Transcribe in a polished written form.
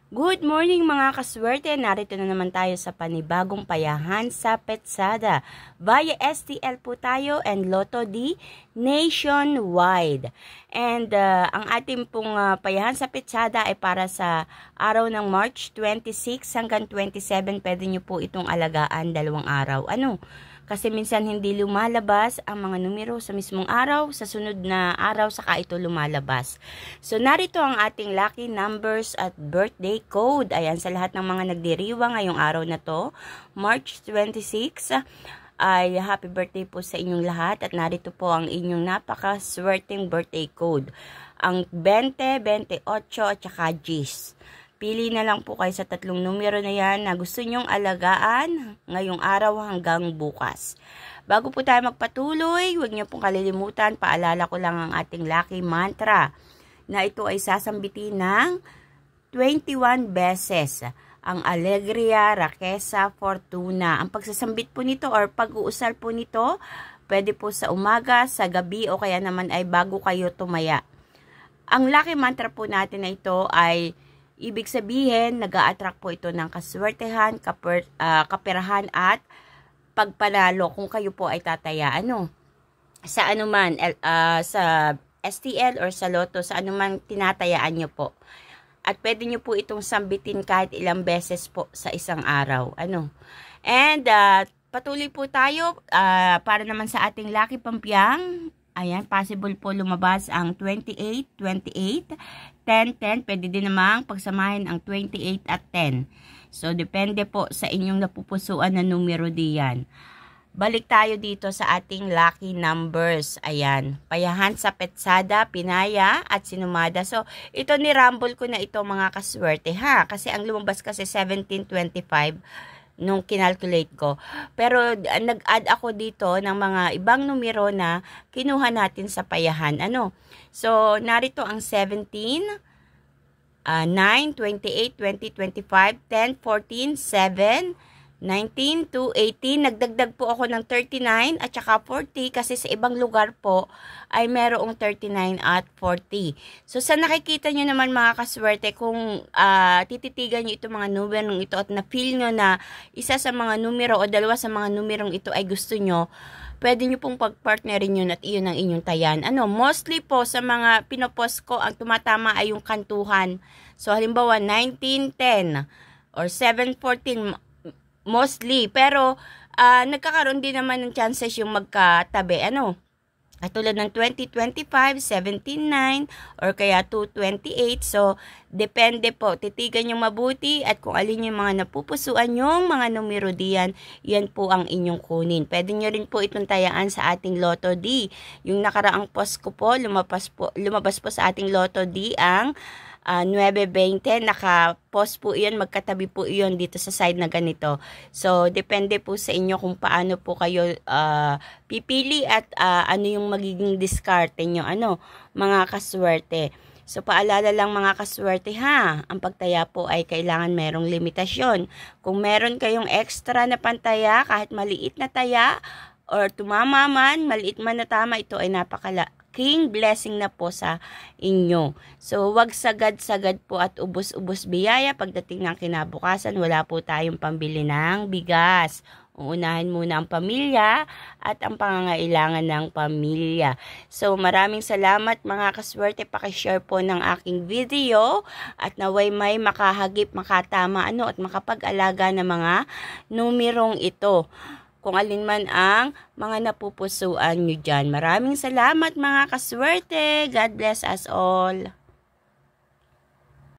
Good morning mga kaswerte! Narito na naman tayo sa panibagong payahan sa Petsada. Via STL po tayo and Lotto D nationwide. And ang ating pong payahan sa Petsada ay para sa araw ng March 26 hanggang 27. Pwede nyo po itong alagaan 2 araw. Kasi minsan hindi lumalabas ang mga numero sa mismong araw, sa sunod na araw saka ito lumalabas. So narito ang ating lucky numbers at birthday code. Ayan, sa lahat ng mga nagdiriwa ngayong araw na to, March 26, ay happy birthday po sa inyong lahat at narito po ang inyong napakaswerteng birthday code. Ang 20, 28 at saka G's. Pili na lang po kayo sa 3 numero na yan na gusto nyong alagaan ngayong araw hanggang bukas. Bago po tayo magpatuloy, huwag niyo pong kalilimutan, paalala ko lang ang ating lucky mantra na ito ay sasambitin ng 21 beses. Ang Alegria, Rakesa, Fortuna. Ang pagsasambit po nito or pag-uusal po nito, pwede po sa umaga, sa gabi o kaya naman ay bago kayo tumaya. Ang lucky mantra po natin na ito ay ibig sabihin, nag-a-attract po ito ng kaswertehan, kaperahan at pagpanalo kung kayo po ay tataya. Sa anuman, sa STL or sa Lotto, sa anuman tinatayaan nyo po. At pwede nyo po itong sambitin kahit ilang beses po sa isang araw. And patuloy po tayo para naman sa ating lucky pampiyang. Ayan, possible po lumabas ang 28, 28, 10, 10. Pwede din namang pagsamahin ang 28 at 10. So, depende po sa inyong napupusuan na numero diyan. Balik tayo dito sa ating lucky numbers. Ayan, payahan sa Petsada, Pinaya at Sinumada. So, ito ni Rumble ko na ito mga kaswerte ha. Kasi ang lumabas kasi 1725 nung kinalculate ko. Pero nag-add ako dito ng mga ibang numero na kinuha natin sa payahan. So, narito ang 17, 9, 28, 20, 25, 10, 14, 7, 19 to 18. Nagdagdag po ako ng 39 at saka 40 kasi sa ibang lugar po ay merong 39 at 40. So sa nakikita nyo naman mga kaswerte, kung tititigan nyo itong mga numerong ito at na-feel nyo na isa sa mga numero o dalawa sa mga numerong ito ay gusto nyo, pwede nyo pong pagpartnerin yun at iyon ang inyong tayan. Mostly po sa mga pinopost ko, ang tumatama ay yung kantuhan. So halimbawa 1910 or 714 mostly, pero nagkakaroon din naman ng chances yung magkatabi. Katulad ng 2025, 17.9, or kaya 228. So, depende po. Titigan yung mabuti at kung alin yung mga napupusuan yung mga numero diyan, yan po ang inyong kunin. Pwede nyo rin po itong tayaan sa ating Lotto D. Yung nakaraang post ko po, lumabas po sa ating Lotto D ang 9.20, naka-post po iyon, magkatabi po iyon dito sa side na ganito. So, depende po sa inyo kung paano po kayo pipili at ano yung magiging diskarte nyo, mga kaswerte. So, paalala lang mga kaswerte ha, ang pagtaya po ay kailangan merong limitasyon. Kung meron kayong extra na pantaya, kahit maliit na taya, or tumama man, maliit man na tama, ito ay napakalaking blessing na po sa inyo. So, wag sagad-sagad po at ubos-ubos biyaya. Pagdating ng kinabukasan, wala po tayong pambili ng bigas. Uunahin muna ang pamilya at ang pangangailangan ng pamilya. So, maraming salamat mga kaswerte. Pakishare po ng aking video at naway may makahagip, makatama, at makapag-alaga ng mga numerong ito. Kung alin man ang mga napupusuan nyo dyan. Maraming salamat mga kaswerte. God bless us all.